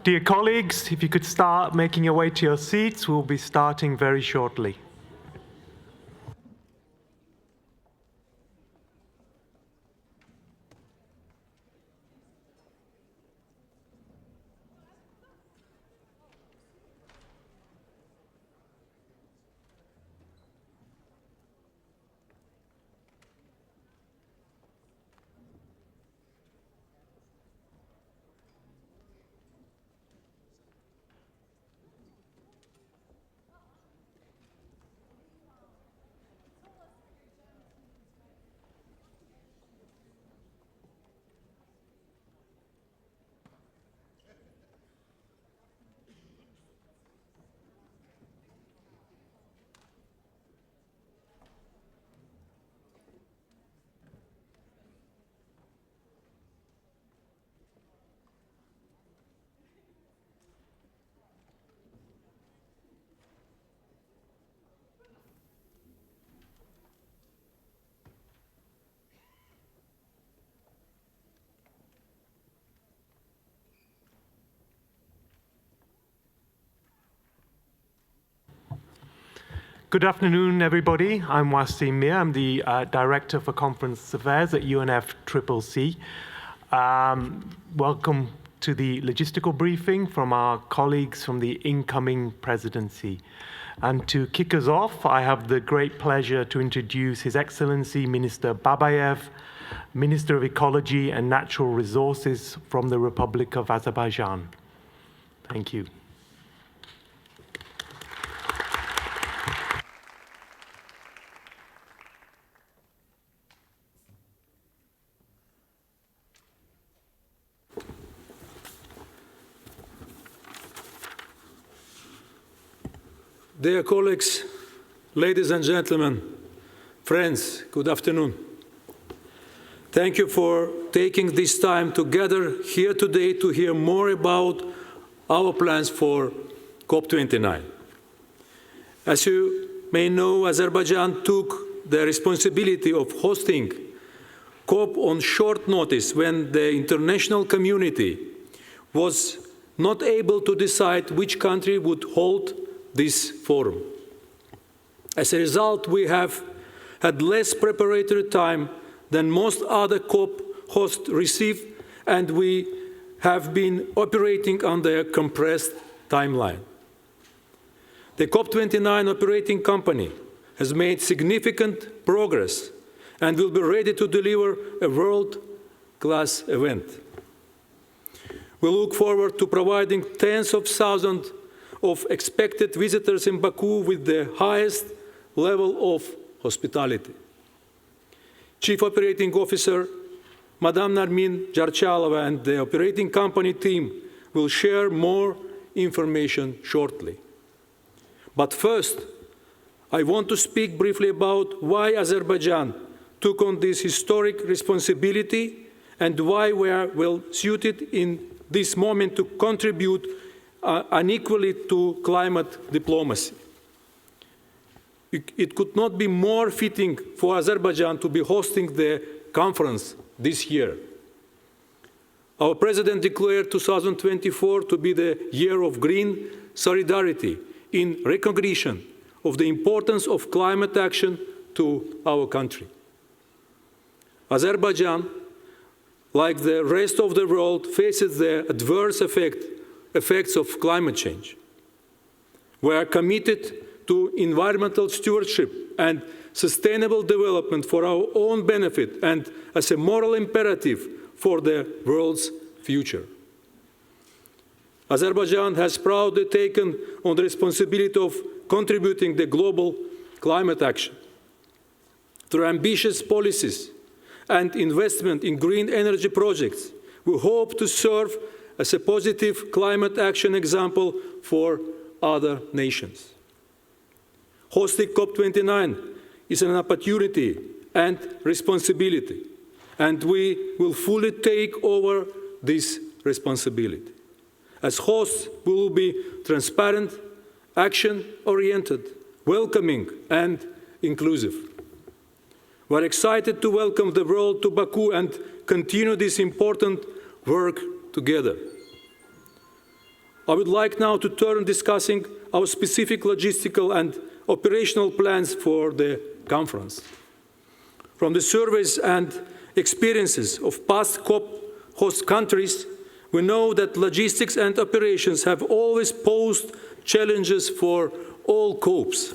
Dear colleagues, if you could start making your way to your seats, we'll be starting very shortly. Good afternoon, everybody. I'm Wasim Mir. I'm the Director for Conference Affairs at UNFCCC. Welcome to the logistical briefing from our colleagues from the incoming presidency. And to kick us off, I have the great pleasure to introduce His Excellency Minister Babayev, Minister of Ecology and Natural Resources from the Republic of Azerbaijan. Thank you. Dear colleagues, ladies and gentlemen, friends, good afternoon. Thank you for taking this time to gather here today to hear more about our plans for COP29. As you may know, Azerbaijan took the responsibility of hosting COP on short notice when the international community was not able to decide which country would hold this forum. As a result, we have had less preparatory time than most other COP hosts receive, and we have been operating under a compressed timeline. The COP29 operating company has made significant progress and will be ready to deliver a world-class event. We look forward to providing tens of thousands of expected visitors in Baku with the highest level of hospitality. Chief Operating Officer Madame Narmin Jarchalova and the operating company team will share more information shortly. But first, I want to speak briefly about why Azerbaijan took on this historic responsibility and why we are well suited in this moment to contribute unequally to climate diplomacy. It could not be more fitting for Azerbaijan to be hosting the conference this year. Our President declared 2024 to be the year of green solidarity in recognition of the importance of climate action to our country. Azerbaijan, like the rest of the world, faces the adverse effects of climate change. We are committed to environmental stewardship and sustainable development for our own benefit and as a moral imperative for the world's future. Azerbaijan has proudly taken on the responsibility of contributing to global climate action. Through ambitious policies and investment in green energy projects, we hope to serve as a positive climate action example for other nations. Hosting COP29 is an opportunity and responsibility, and we will fully take over this responsibility. As hosts, we will be transparent, action-oriented, welcoming, and inclusive. We are excited to welcome the world to Baku and continue this important work together. I would like now to turn discussing our specific logistical and operational plans for the conference. From the surveys and experiences of past COP host countries, we know that logistics and operations have always posed challenges for all COPs.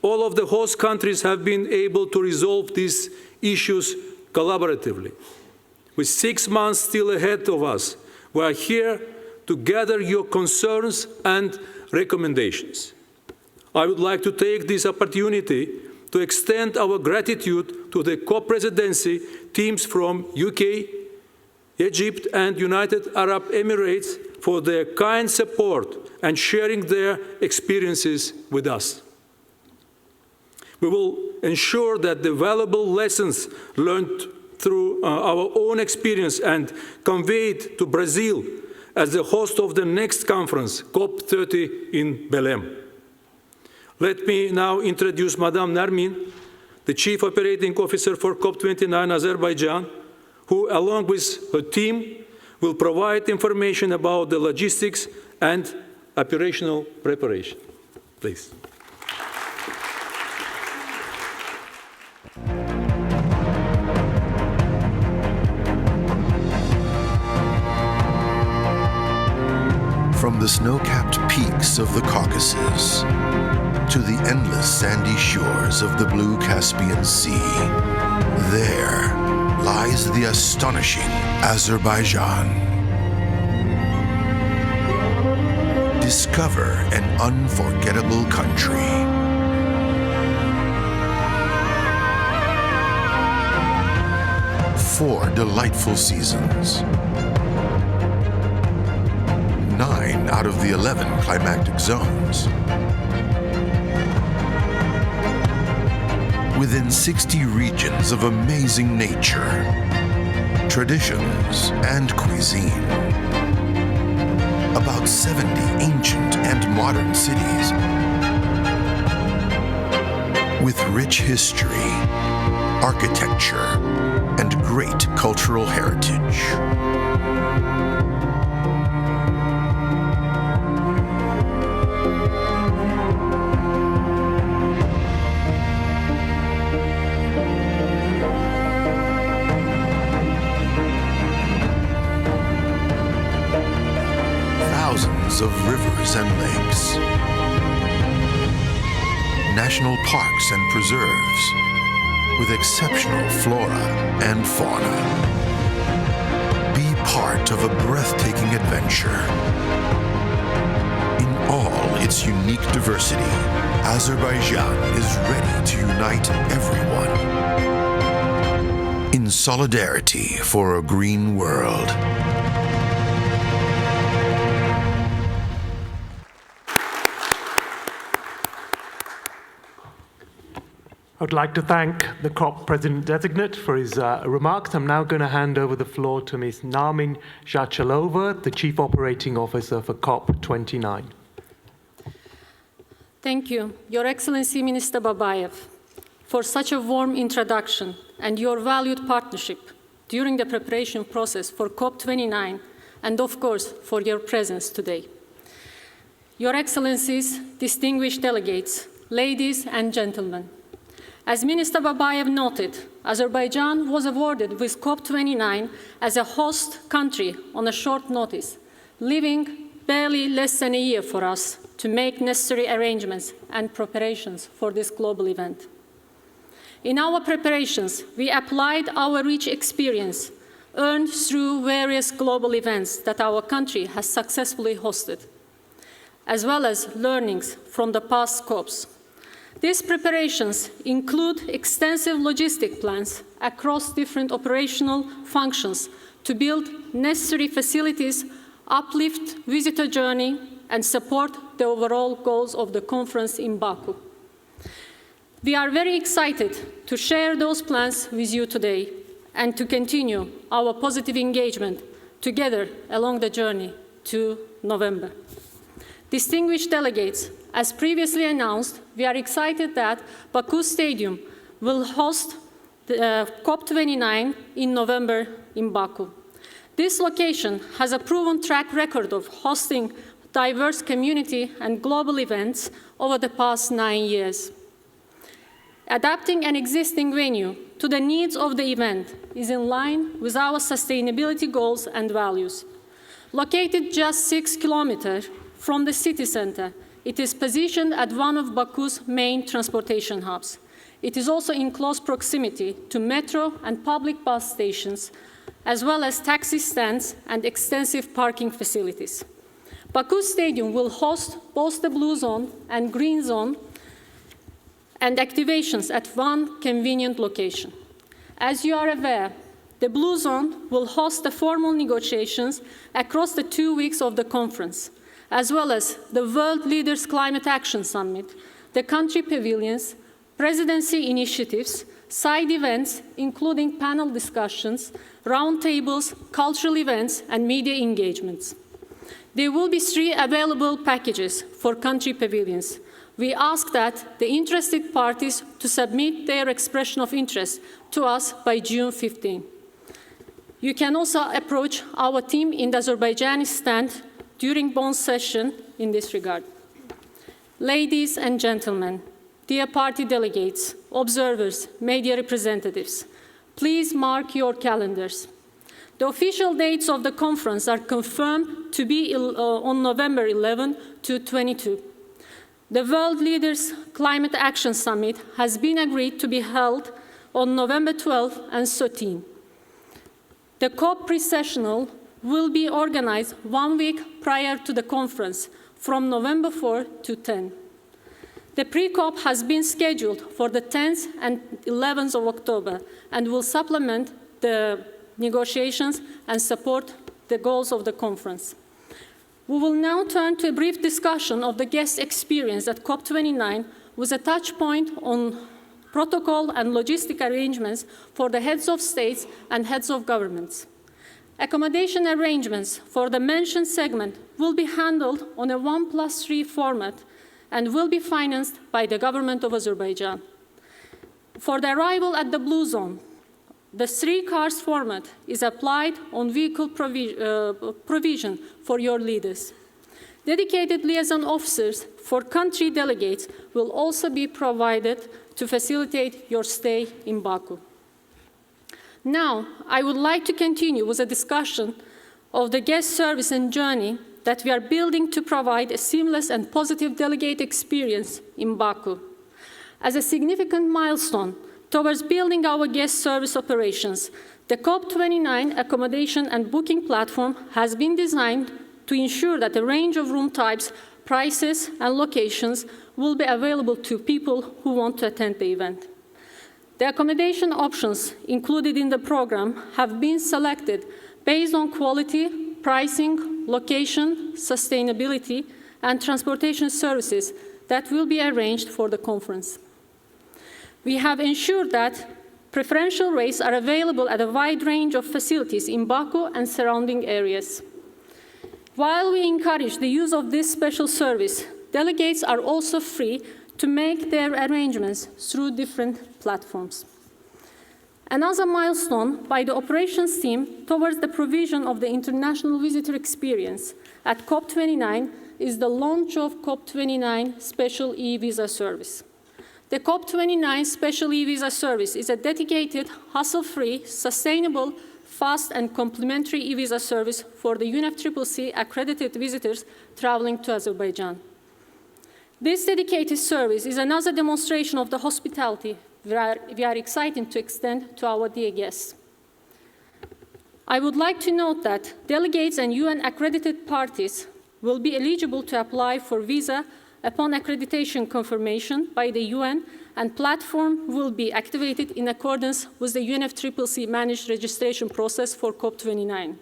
All of the host countries have been able to resolve these issues collaboratively. With 6 months still ahead of us, we are here to gather your concerns and recommendations. I would like to take this opportunity to extend our gratitude to the co-presidency teams from UK, Egypt, and United Arab Emirates for their kind support and sharing their experiences with us. We will ensure that the valuable lessons learned through our own experience and conveyed to Brazil as the host of the next conference, COP30 in Belém. Let me now introduce Madame Nermin, the Chief Operating Officer for COP29 Azerbaijan, who, along with her team, will provide information about the logistics and operational preparation. Please. From the snow-capped peaks of the Caucasus to the endless sandy shores of the blue Caspian Sea, there lies the astonishing Azerbaijan. Discover an unforgettable country. Four delightful seasons. 9 out of the 11 climactic zones. Within 60 regions of amazing nature, traditions, and cuisine. About 70 ancient and modern cities with rich history, architecture, and great cultural heritage. Of rivers and lakes, national parks and preserves with exceptional flora and fauna. Be part of a breathtaking adventure. In all its unique diversity, Azerbaijan is ready to unite everyone in solidarity for a green world. I would like to thank the COP President-designate for his remarks. I'm now going to hand over the floor to Ms. Nermin Zhachalova, the Chief Operating Officer for COP29. Thank you, Your Excellency Minister Babayev, for such a warm introduction and your valued partnership during the preparation process for COP29 and, of course, for your presence today. Your Excellencies, distinguished delegates, ladies and gentlemen, as Minister Babayev noted, Azerbaijan was awarded with COP29 as a host country on a short notice, leaving barely less than a year for us to make necessary arrangements and preparations for this global event. In our preparations, we applied our rich experience earned through various global events that our country has successfully hosted, as well as learnings from the past COPs. These preparations include extensive logistic plans across different operational functions to build necessary facilities, uplift visitor journey, and support the overall goals of the conference in Baku. We are very excited to share those plans with you today and to continue our positive engagement together along the journey to November. Distinguished delegates, as previously announced, we are excited that Baku Stadium will host the COP29 in November in Baku. This location has a proven track record of hosting diverse community and global events over the past 9 years. Adapting an existing venue to the needs of the event is in line with our sustainability goals and values. Located just 6 kilometers from the city center, it is positioned at one of Baku's main transportation hubs. It is also in close proximity to metro and public bus stations, as well as taxi stands and extensive parking facilities. Baku Stadium will host both the Blue Zone and Green Zone and activations at one convenient location. As you are aware, the Blue Zone will host the formal negotiations across the 2 weeks of the conference, as well as the World Leaders Climate Action Summit, the country pavilions, presidency initiatives, side events, including panel discussions, roundtables, cultural events, and media engagements. There will be 3 available packages for country pavilions. We ask that the interested parties to submit their expression of interest to us by June 15. You can also approach our team in the Azerbaijani stand during Bond's session in this regard. Ladies and gentlemen, dear party delegates, observers, media representatives, please mark your calendars. The official dates of the conference are confirmed to be on November 11 to 22. The World Leaders Climate Action Summit has been agreed to be held on November 12 and 13. The COP pre-sessional will be organized 1 week prior to the conference, from November 4 to 10. The pre-COP has been scheduled for the 10th and 11th of October and will supplement the negotiations and support the goals of the conference. We will now turn to a brief discussion of the guest experience at COP29 with a touch point on protocol and logistic arrangements for the heads of states and heads of governments. Accommodation arrangements for the mentioned segment will be handled on a 1+3 format and will be financed by the government of Azerbaijan. For the arrival at the Blue Zone, the 3 cars format is applied on vehicle provision for your leaders. Dedicated liaison officers for country delegates will also be provided to facilitate your stay in Baku. Now, I would like to continue with a discussion of the guest service and journey that we are building to provide a seamless and positive delegate experience in Baku. As a significant milestone towards building our guest service operations, the COP29 accommodation and booking platform has been designed to ensure that a range of room types, prices, and locations will be available to people who want to attend the event. The accommodation options included in the program have been selected based on quality, pricing, location, sustainability, and transportation services that will be arranged for the conference. We have ensured that preferential rates are available at a wide range of facilities in Baku and surrounding areas. While we encourage the use of this special service, delegates are also free to make their arrangements through different platforms. Another milestone by the operations team towards the provision of the international visitor experience at COP29 is the launch of COP29 Special E-Visa Service. The COP29 Special E-Visa Service is a dedicated, hassle-free, sustainable, fast and complimentary e-visa service for the UNFCCC accredited visitors traveling to Azerbaijan. This dedicated service is another demonstration of the hospitality we are excited to extend to our dear guests. I would like to note that delegates and UN accredited parties will be eligible to apply for visa upon accreditation confirmation by the UN, and platform will be activated in accordance with the UNFCCC managed registration process for COP29.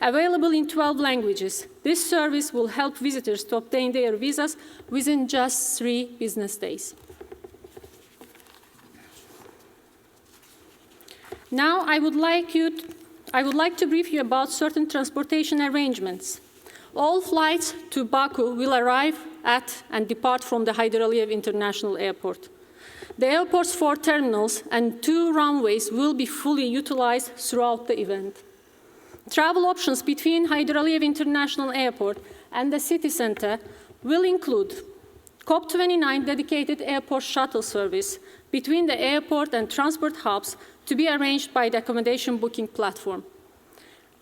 Available in 12 languages, this service will help visitors to obtain their visas within just 3 business days. Now, I would like to brief you about certain transportation arrangements. All flights to Baku will arrive at and depart from the Heydar Aliyev International Airport. The airport's 4 terminals and 2 runways will be fully utilized throughout the event. Travel options between Hyderaliyev International Airport and the city center will include COP29 dedicated airport shuttle service between the airport and transport hubs to be arranged by the accommodation booking platform.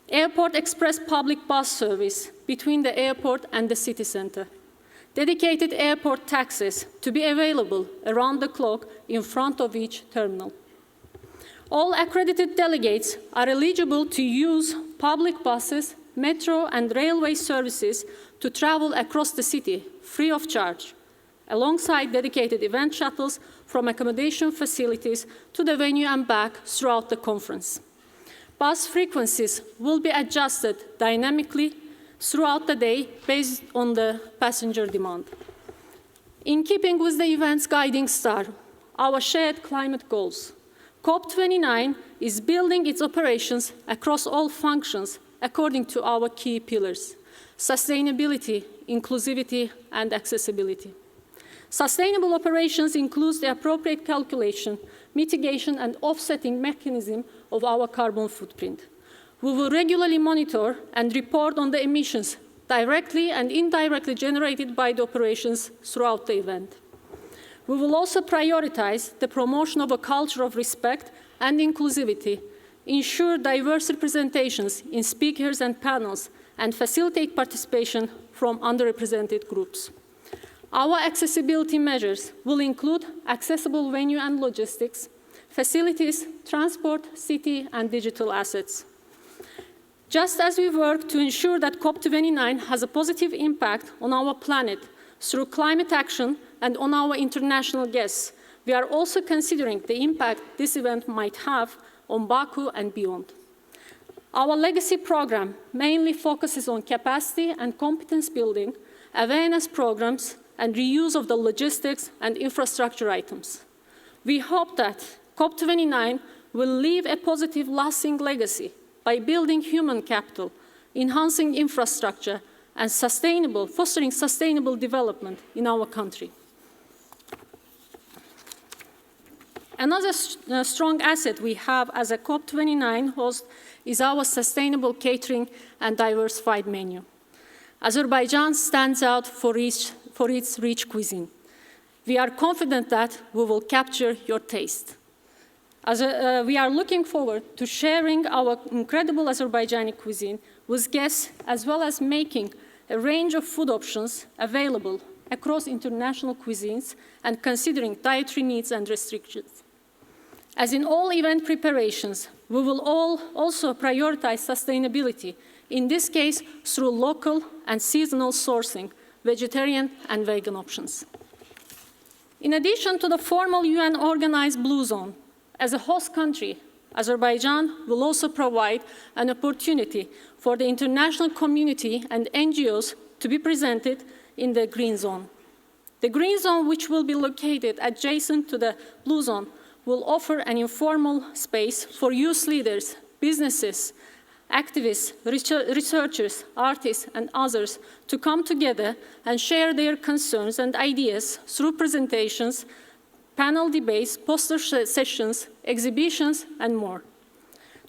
Airport Express public bus service between the airport and the city center. Dedicated airport taxis to be available around the clock in front of each terminal. All accredited delegates are eligible to use public buses, metro and railway services to travel across the city free of charge, alongside dedicated event shuttles from accommodation facilities to the venue and back throughout the conference. Bus frequencies will be adjusted dynamically throughout the day based on the passenger demand. In keeping with the event's guiding star, our shared climate goals, COP29 is building its operations across all functions according to our key pillars: sustainability, inclusivity, and accessibility. Sustainable operations includes the appropriate calculation, mitigation, and offsetting mechanism of our carbon footprint. We will regularly monitor and report on the emissions directly and indirectly generated by the operations throughout the event. We will also prioritize the promotion of a culture of respect and inclusivity, ensure diverse representations in speakers and panels, and facilitate participation from underrepresented groups. Our accessibility measures will include accessible venue and logistics, facilities, transport, city, and digital assets. Just as we work to ensure that COP29 has a positive impact on our planet through climate action and on our international guests, we are also considering the impact this event might have on Baku and beyond. Our legacy program mainly focuses on capacity and competence building, awareness programs, and reuse of the logistics and infrastructure items. We hope that COP29 will leave a positive, lasting legacy by building human capital, enhancing infrastructure, and fostering sustainable development in our country. Another strong asset we have as a COP29 host is our sustainable catering and diversified menu. Azerbaijan stands out for its rich cuisine. We are confident that we will capture your taste. We are looking forward to sharing our incredible Azerbaijani cuisine with guests, as well as making a range of food options available across international cuisines and considering dietary needs and restrictions. As in all event preparations, we will also prioritize sustainability, in this case through local and seasonal sourcing, vegetarian and vegan options. In addition to the formal UN-organized Blue Zone, as a host country, Azerbaijan will also provide an opportunity for the international community and NGOs to be presented in the Green Zone. The Green Zone, which will be located adjacent to the Blue Zone, will offer an informal space for youth leaders, businesses, activists, researchers, artists, and others to come together and share their concerns and ideas through presentations, panel debates, poster sessions, exhibitions, and more.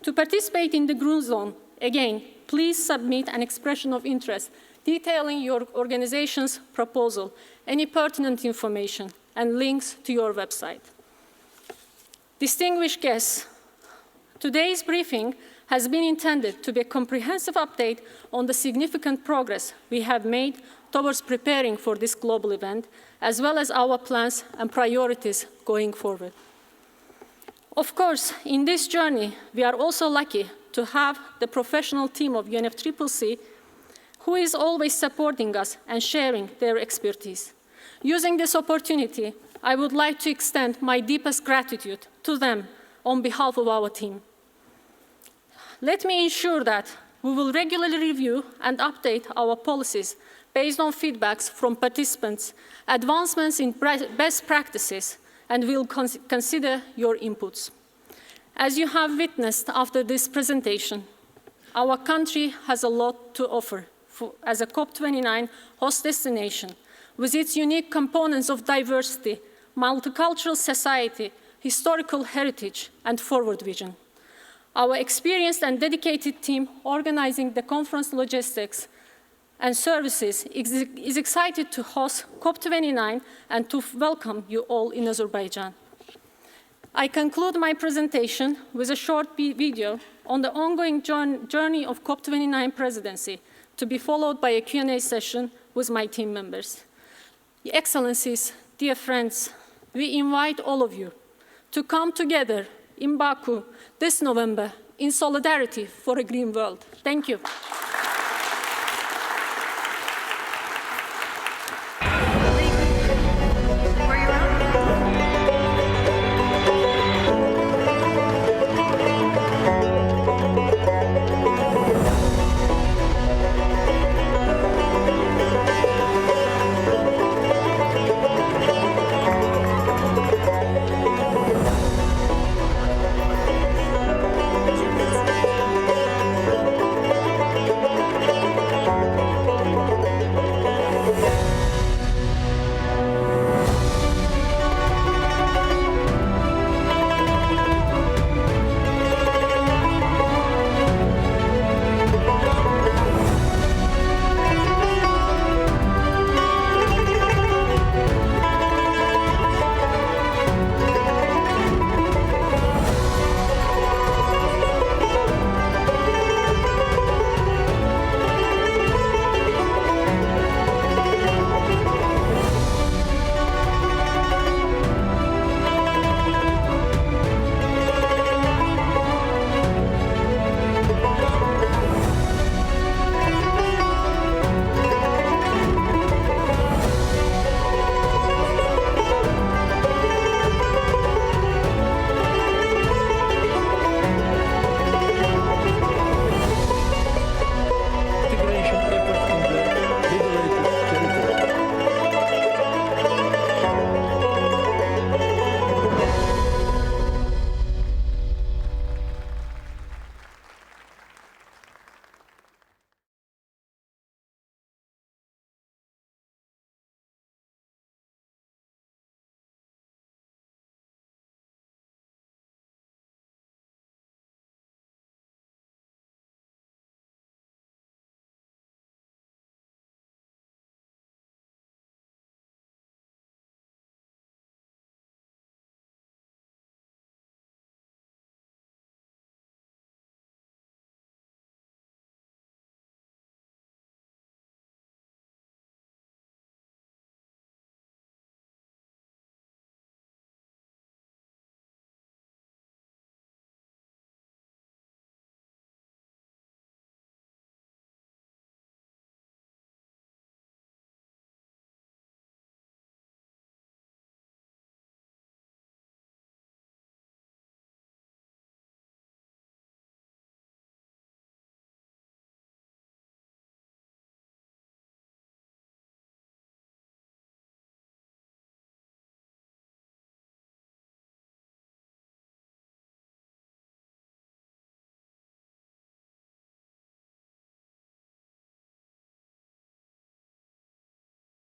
To participate in the Green Zone, again, please submit an expression of interest detailing your organization's proposal, any pertinent information, and links to your website. Distinguished guests, today's briefing has been intended to be a comprehensive update on the significant progress we have made towards preparing for this global event, as well as our plans and priorities going forward. Of course, in this journey, we are also lucky to have the professional team of UNFCCC, who is always supporting us and sharing their expertise. Using this opportunity, I would like to extend my deepest gratitude to them on behalf of our team. Let me ensure that we will regularly review and update our policies based on feedbacks from participants, advancements in best practices, and will consider your inputs. As you have witnessed after this presentation, our country has a lot to offer as a COP29 host destination, with its unique components of diversity, multicultural society, historical heritage, and forward vision. Our experienced and dedicated team organizing the conference logistics and services is excited to host COP29 and to welcome you all in Azerbaijan. I conclude my presentation with a short video on the ongoing journey of COP29 presidency, to be followed by a Q&A session with my team members. Your Excellencies, dear friends, we invite all of you to come together in Baku this November in solidarity for a green world. Thank you.